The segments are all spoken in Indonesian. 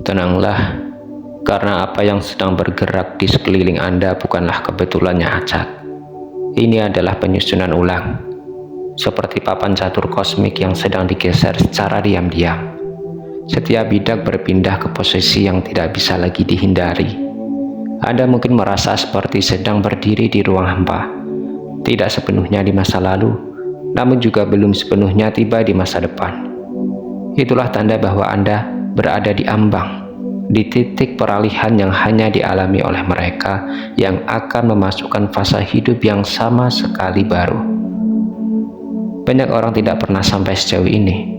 Tenanglah, karena apa yang sedang bergerak di sekeliling Anda bukanlah kebetulan yang acak. Ini adalah penyusunan ulang, seperti papan catur kosmik yang sedang digeser secara diam-diam. Setiap bidak berpindah ke posisi yang tidak bisa lagi dihindari. Anda mungkin merasa seperti sedang berdiri di ruang hampa, tidak sepenuhnya di masa lalu, namun juga belum sepenuhnya tiba di masa depan. Itulah tanda bahwa Anda berada di ambang, di titik peralihan yang hanya dialami oleh mereka yang akan memasukkan fase hidup yang sama sekali baru. Banyak orang tidak pernah sampai sejauh ini.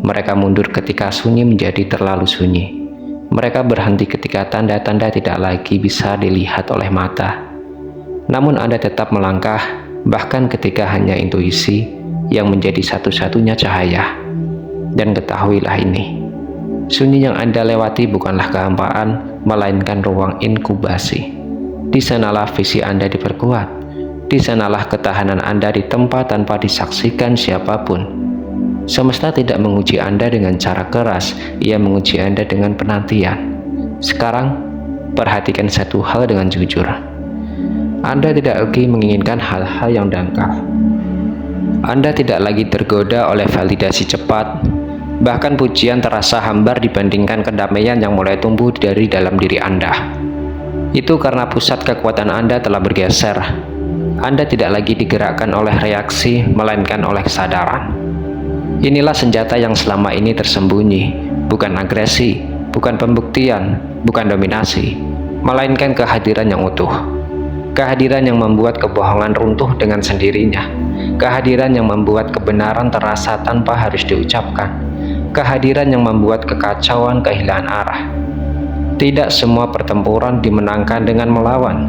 Mereka mundur ketika sunyi menjadi terlalu sunyi. Mereka berhenti ketika tanda-tanda tidak lagi bisa dilihat oleh mata. Namun Anda tetap melangkah, bahkan ketika hanya intuisi yang menjadi satu-satunya cahaya. Dan ketahuilah ini, sunyi yang Anda lewati bukanlah kehampaan, melainkan ruang inkubasi. Di sanalah visi Anda diperkuat. Di sanalah ketahanan Anda ditempa tanpa disaksikan siapapun. Semesta tidak menguji Anda dengan cara keras, ia menguji Anda dengan penantian. Sekarang, perhatikan satu hal dengan jujur. Anda tidak lagi menginginkan hal-hal yang dangkal. Anda tidak lagi tergoda oleh validasi cepat. Bahkan pujian terasa hambar dibandingkan kedamaian yang mulai tumbuh dari dalam diri Anda. Itu karena pusat kekuatan Anda telah bergeser. Anda tidak lagi digerakkan oleh reaksi, melainkan oleh kesadaran. Inilah senjata yang selama ini tersembunyi, bukan agresi, bukan pembuktian, bukan dominasi, melainkan kehadiran yang utuh. Kehadiran yang membuat kebohongan runtuh dengan sendirinya. Kehadiran yang membuat kebenaran terasa tanpa harus diucapkan. Kehadiran yang membuat kekacauan kehilangan arah. Tidak semua pertempuran dimenangkan dengan melawan.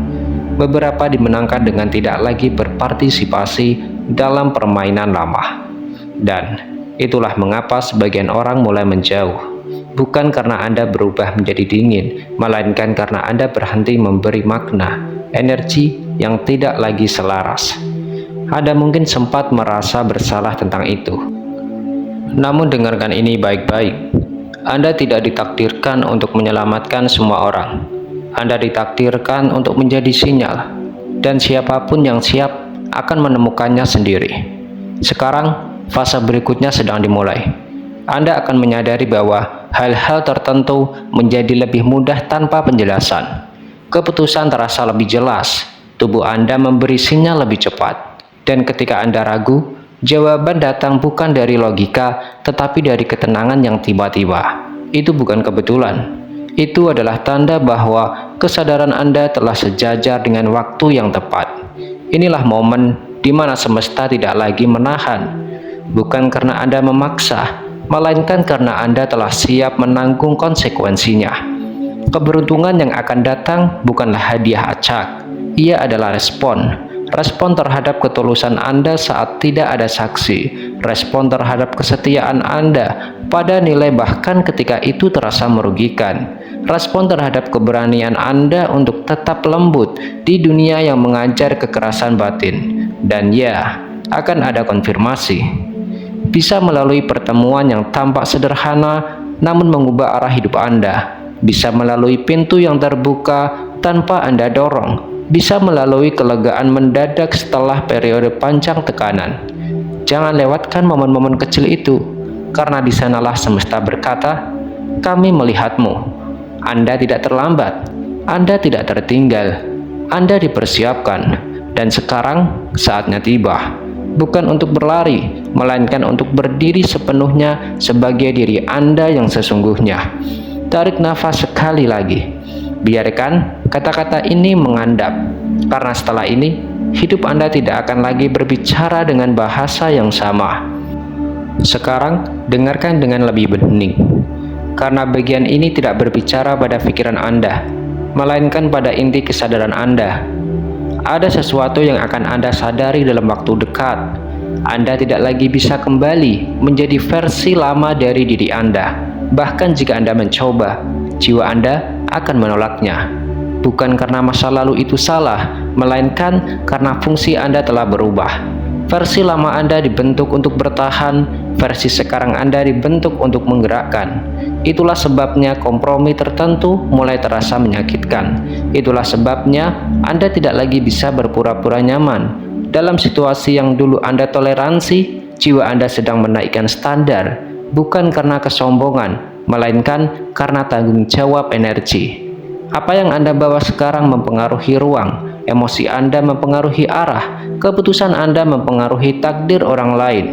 Beberapa dimenangkan dengan tidak lagi berpartisipasi dalam permainan lama. Dan itulah mengapa sebagian orang mulai menjauh. Bukan karena Anda berubah menjadi dingin, melainkan karena Anda berhenti memberi makna, energi yang tidak lagi selaras. Anda mungkin sempat merasa bersalah tentang itu. Namun dengarkan ini baik-baik. Anda tidak ditakdirkan untuk menyelamatkan semua orang. Anda ditakdirkan untuk menjadi sinyal. Dan siapapun yang siap akan menemukannya sendiri. Sekarang, fase berikutnya sedang dimulai. Anda akan menyadari bahwa hal-hal tertentu menjadi lebih mudah tanpa penjelasan. Keputusan terasa lebih jelas. Tubuh Anda memberi sinyal lebih cepat. Dan ketika Anda ragu, jawaban datang bukan dari logika, tetapi dari ketenangan yang tiba-tiba. Itu bukan kebetulan. Itu adalah tanda bahwa kesadaran Anda telah sejajar dengan waktu yang tepat. Inilah momen di mana semesta tidak lagi menahan. Bukan karena Anda memaksa, melainkan karena Anda telah siap menanggung konsekuensinya. Keberuntungan yang akan datang bukanlah hadiah acak. Ia adalah respon. Respon terhadap ketulusan Anda saat tidak ada saksi. Respon terhadap kesetiaan Anda pada nilai bahkan ketika itu terasa merugikan. Respon terhadap keberanian Anda untuk tetap lembut di dunia yang mengajar kekerasan batin. Dan ya, akan ada konfirmasi. Bisa melalui pertemuan yang tampak sederhana namun mengubah arah hidup Anda. Bisa melalui pintu yang terbuka tanpa Anda dorong. Bisa melalui kelegaan mendadak setelah periode panjang tekanan. Jangan lewatkan momen-momen kecil itu, karena di sanalah semesta berkata, "Kami melihatmu. Anda tidak terlambat. Anda tidak tertinggal. Anda dipersiapkan. Dan sekarang saatnya tiba. Bukan untuk berlari, melainkan untuk berdiri sepenuhnya sebagai diri Anda yang sesungguhnya." Tarik nafas sekali lagi. Biarkan kata-kata ini mengandap, karena setelah ini, hidup Anda tidak akan lagi berbicara dengan bahasa yang sama. Sekarang, dengarkan dengan lebih bening, karena bagian ini tidak berbicara pada pikiran Anda, melainkan pada inti kesadaran Anda. Ada sesuatu yang akan Anda sadari dalam waktu dekat. Anda tidak lagi bisa kembali menjadi versi lama dari diri Anda. Bahkan jika Anda mencoba, jiwa Anda akan menolaknya. Bukan karena masa lalu itu salah, melainkan karena fungsi Anda telah berubah. Versi lama Anda dibentuk untuk bertahan, versi sekarang Anda dibentuk untuk menggerakkan. Itulah sebabnya kompromi tertentu mulai terasa menyakitkan. Itulah sebabnya Anda tidak lagi bisa berpura-pura nyaman. Dalam situasi yang dulu Anda toleransi, jiwa Anda sedang menaikkan standar, bukan karena kesombongan, melainkan karena tanggung jawab energi. Apa yang Anda bawa sekarang mempengaruhi ruang, emosi Anda mempengaruhi arah, keputusan Anda mempengaruhi takdir orang lain,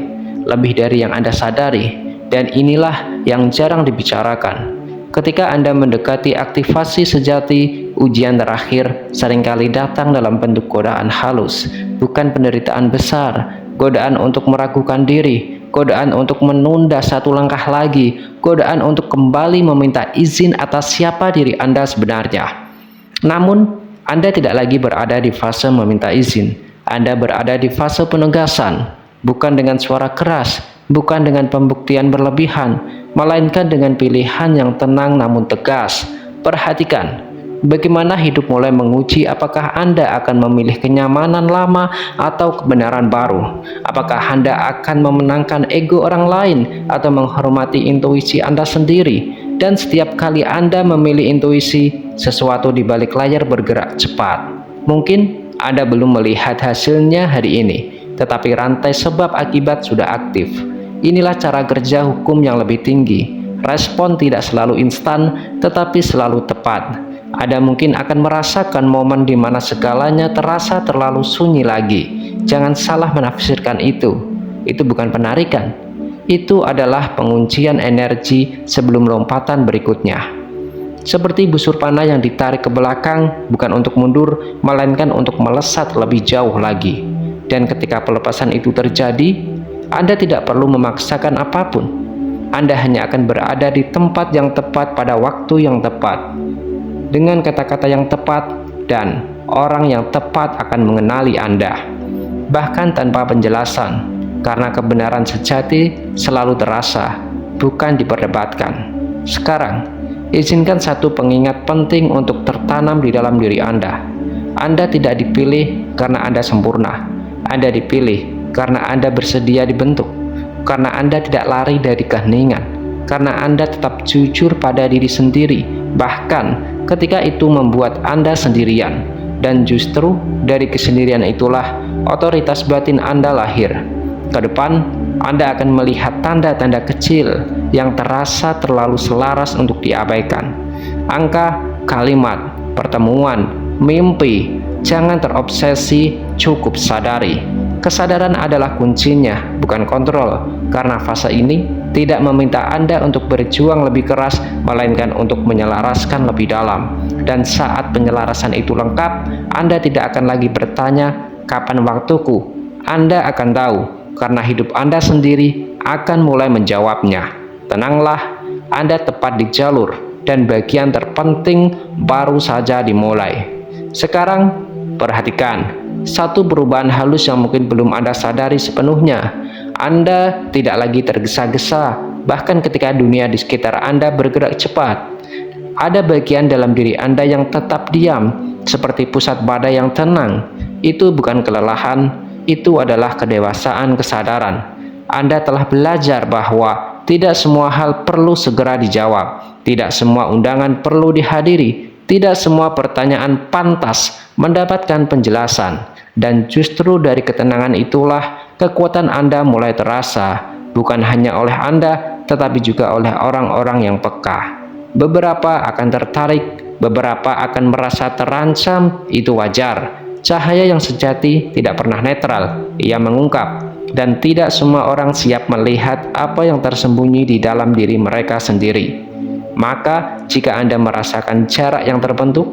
lebih dari yang Anda sadari. Dan inilah yang jarang dibicarakan. Ketika Anda mendekati aktivasi sejati, ujian terakhir seringkali datang dalam bentuk godaan halus, bukan penderitaan besar, godaan untuk meragukan diri, godaan untuk menunda satu langkah lagi, godaan untuk kembali meminta izin atas siapa diri Anda sebenarnya. Namun, Anda tidak lagi berada di fase meminta izin. Anda berada di fase penegasan, bukan dengan suara keras, bukan dengan pembuktian berlebihan, melainkan dengan pilihan yang tenang namun tegas. Perhatikan, bagaimana hidup mulai menguji apakah Anda akan memilih kenyamanan lama atau kebenaran baru. Apakah Anda akan memenangkan ego orang lain atau menghormati intuisi Anda sendiri. Dan setiap kali Anda memilih intuisi, sesuatu di balik layar bergerak cepat. Mungkin Anda belum melihat hasilnya hari ini, tetapi rantai sebab akibat sudah aktif. Inilah cara kerja hukum yang lebih tinggi. Respon tidak selalu instan, tetapi selalu tepat. Anda mungkin akan merasakan momen di mana segalanya terasa terlalu sunyi lagi. Jangan salah menafsirkan itu. Itu bukan penarikan. Itu adalah penguncian energi sebelum lompatan berikutnya. Seperti busur panah yang ditarik ke belakang, bukan untuk mundur, melainkan untuk melesat lebih jauh lagi. Dan ketika pelepasan itu terjadi, Anda tidak perlu memaksakan apapun. Anda hanya akan berada di tempat yang tepat pada waktu yang tepat, dengan kata-kata yang tepat, dan orang yang tepat akan mengenali Anda, bahkan tanpa penjelasan, karena kebenaran sejati selalu terasa, bukan diperdebatkan. Sekarang, izinkan satu pengingat penting untuk tertanam di dalam diri Anda. Anda tidak dipilih karena Anda sempurna. Anda dipilih karena Anda bersedia dibentuk, karena Anda tidak lari dari keheningan, karena Anda tetap jujur pada diri sendiri, bahkan ketika itu membuat Anda sendirian. Dan justru dari kesendirian itulah otoritas batin Anda lahir. Ke depan, Anda akan melihat tanda-tanda kecil yang terasa terlalu selaras untuk diabaikan. Angka, kalimat, pertemuan, mimpi. Jangan terobsesi, cukup sadari. Kesadaran adalah kuncinya, bukan kontrol, karena fase ini tidak meminta Anda untuk berjuang lebih keras, melainkan untuk menyelaraskan lebih dalam. Dan saat penyelarasan itu lengkap, Anda tidak akan lagi bertanya, kapan waktuku? Anda akan tahu, karena hidup Anda sendiri akan mulai menjawabnya. Tenanglah, Anda tepat di jalur, dan bagian terpenting baru saja dimulai. Sekarang, perhatikan satu perubahan halus yang mungkin belum Anda sadari sepenuhnya. Anda tidak lagi tergesa-gesa, bahkan ketika dunia di sekitar Anda bergerak cepat. Ada bagian dalam diri Anda yang tetap diam, seperti pusat badai yang tenang. Itu bukan kelelahan, itu adalah kedewasaan kesadaran. Anda telah belajar bahwa tidak semua hal perlu segera dijawab, tidak semua undangan perlu dihadiri, tidak semua pertanyaan pantas mendapatkan penjelasan. Dan justru dari ketenangan itulah kekuatan Anda mulai terasa, bukan hanya oleh Anda, tetapi juga oleh orang-orang yang peka. Beberapa akan tertarik, beberapa akan merasa terancam, itu wajar. Cahaya yang sejati tidak pernah netral, ia mengungkap, dan tidak semua orang siap melihat apa yang tersembunyi di dalam diri mereka sendiri. Maka, jika Anda merasakan jarak yang terbentuk,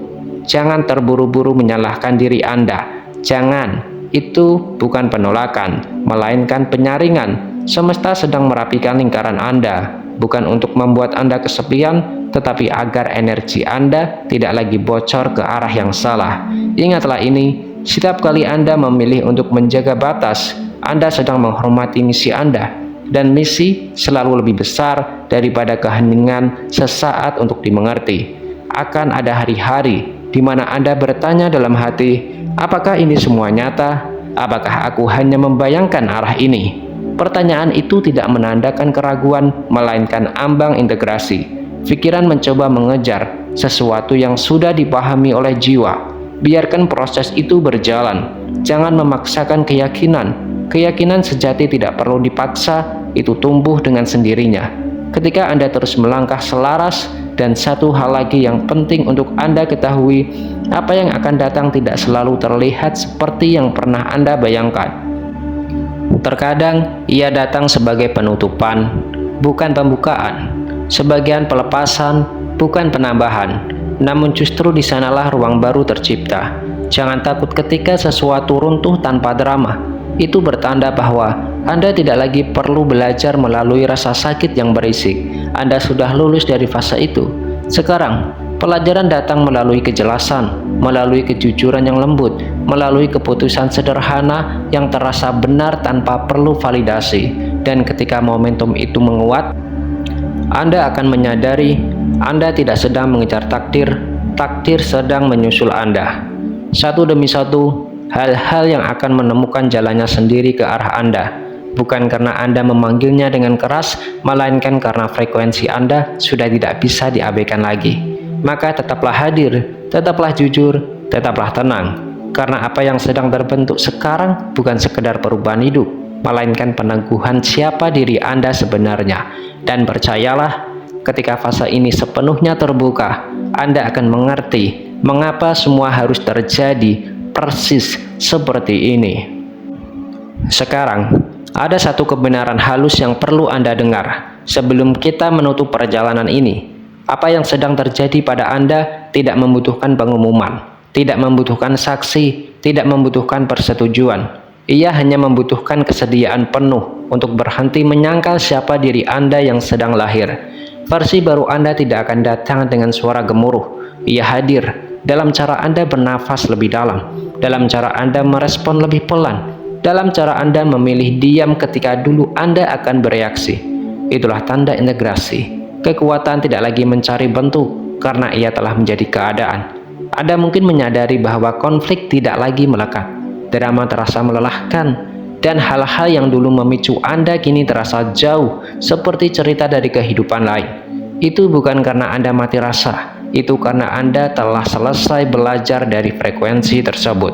jangan terburu-buru menyalahkan diri Anda. Jangan, itu bukan penolakan, melainkan penyaringan. Semesta sedang merapikan lingkaran Anda, bukan untuk membuat Anda kesepian, tetapi agar energi Anda tidak lagi bocor ke arah yang salah. Ingatlah ini, setiap kali Anda memilih untuk menjaga batas, Anda sedang menghormati misi Anda. Dan misi selalu lebih besar daripada keheningan sesaat untuk dimengerti. Akan ada hari-hari di mana Anda bertanya dalam hati, apakah ini semua nyata? Apakah aku hanya membayangkan arah ini? Pertanyaan itu tidak menandakan keraguan, melainkan ambang integrasi. Pikiran mencoba mengejar sesuatu yang sudah dipahami oleh jiwa. Biarkan proses itu berjalan. Jangan memaksakan keyakinan. Keyakinan sejati tidak perlu dipaksa, itu tumbuh dengan sendirinya. Ketika Anda terus melangkah selaras, dan satu hal lagi yang penting untuk Anda ketahui, apa yang akan datang tidak selalu terlihat seperti yang pernah Anda bayangkan. Terkadang ia datang sebagai penutupan, bukan pembukaan, sebagian pelepasan, bukan penambahan, namun justru di sanalah ruang baru tercipta. Jangan takut ketika sesuatu runtuh tanpa drama. Itu bertanda bahwa Anda tidak lagi perlu belajar melalui rasa sakit yang berisik. Anda sudah lulus dari fase itu. Sekarang, pelajaran datang melalui kejelasan, melalui kejujuran yang lembut, melalui keputusan sederhana yang terasa benar tanpa perlu validasi. Dan ketika momentum itu menguat, Anda akan menyadari Anda tidak sedang mengejar takdir, takdir sedang menyusul Anda. Satu demi satu, hal-hal yang akan menemukan jalannya sendiri ke arah Anda, bukan karena Anda memanggilnya dengan keras, melainkan karena frekuensi Anda sudah tidak bisa diabaikan lagi. Maka tetaplah hadir, tetaplah jujur, tetaplah tenang, karena apa yang sedang terbentuk sekarang bukan sekedar perubahan hidup, melainkan peneguhan siapa diri Anda sebenarnya. Dan percayalah, ketika fase ini sepenuhnya terbuka, Anda akan mengerti mengapa semua harus terjadi persis seperti ini. Sekarang, ada satu kebenaran halus yang perlu Anda dengar sebelum kita menutup perjalanan ini. Apa yang sedang terjadi pada Anda tidak membutuhkan pengumuman, tidak membutuhkan saksi, tidak membutuhkan persetujuan. Ia hanya membutuhkan kesediaan penuh untuk berhenti menyangkal siapa diri Anda yang sedang lahir. Versi baru Anda tidak akan datang dengan suara gemuruh. Ia hadir dalam cara Anda bernafas lebih dalam, dalam cara Anda merespon lebih pelan, dalam cara Anda memilih diam ketika dulu Anda akan bereaksi. Itulah tanda integrasi. Kekuatan tidak lagi mencari bentuk karena ia telah menjadi keadaan. Anda mungkin menyadari bahwa konflik tidak lagi melekat, drama terasa melelahkan, dan hal-hal yang dulu memicu Anda kini terasa jauh seperti cerita dari kehidupan lain. Itu bukan karena Anda mati rasa, itu karena Anda telah selesai belajar dari frekuensi tersebut.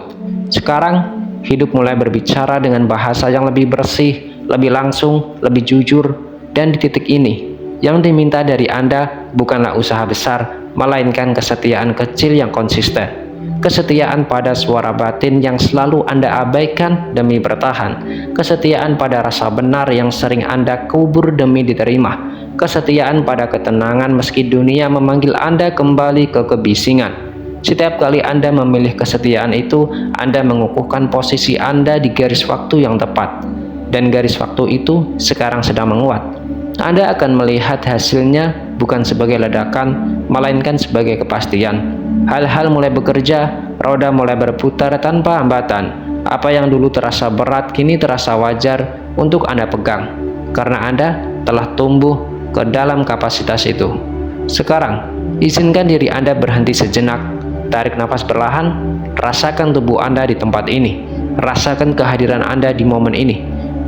Sekarang, hidup mulai berbicara dengan bahasa yang lebih bersih, lebih langsung, lebih jujur, dan di titik ini, yang diminta dari Anda bukanlah usaha besar, melainkan kesetiaan kecil yang konsisten. Kesetiaan pada suara batin yang selalu Anda abaikan demi bertahan. Kesetiaan pada rasa benar yang sering Anda kubur demi diterima. Kesetiaan pada ketenangan meski dunia memanggil Anda kembali ke kebisingan. Setiap kali Anda memilih kesetiaan itu, Anda mengukuhkan posisi Anda di garis waktu yang tepat. Dan garis waktu itu sekarang sedang menguat. Anda akan melihat hasilnya bukan sebagai ledakan, melainkan sebagai kepastian. Hal-hal mulai bekerja, roda mulai berputar tanpa hambatan. Apa yang dulu terasa berat kini terasa wajar untuk Anda pegang, karena Anda telah tumbuh ke dalam kapasitas itu. Sekarang, izinkan diri Anda berhenti sejenak. Tarik nafas perlahan, rasakan tubuh Anda di tempat ini. Rasakan kehadiran Anda di momen ini.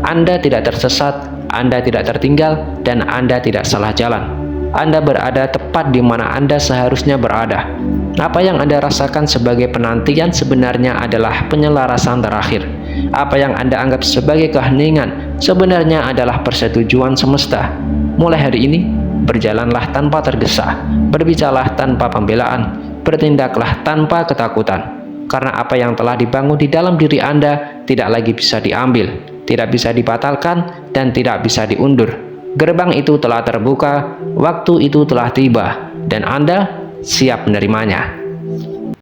Anda tidak tersesat, Anda tidak tertinggal, dan Anda tidak salah jalan. Anda berada tepat di mana Anda seharusnya berada. Apa yang Anda rasakan sebagai penantian sebenarnya adalah penyelarasan terakhir. Apa yang Anda anggap sebagai keheningan sebenarnya adalah persetujuan semesta. Mulai hari ini, berjalanlah tanpa tergesa, berbicaralah tanpa pembelaan, bertindaklah tanpa ketakutan. Karena apa yang telah dibangun di dalam diri Anda tidak lagi bisa diambil, tidak bisa dibatalkan, dan tidak bisa diundur. Gerbang itu telah terbuka, waktu itu telah tiba, dan Anda siap menerimanya.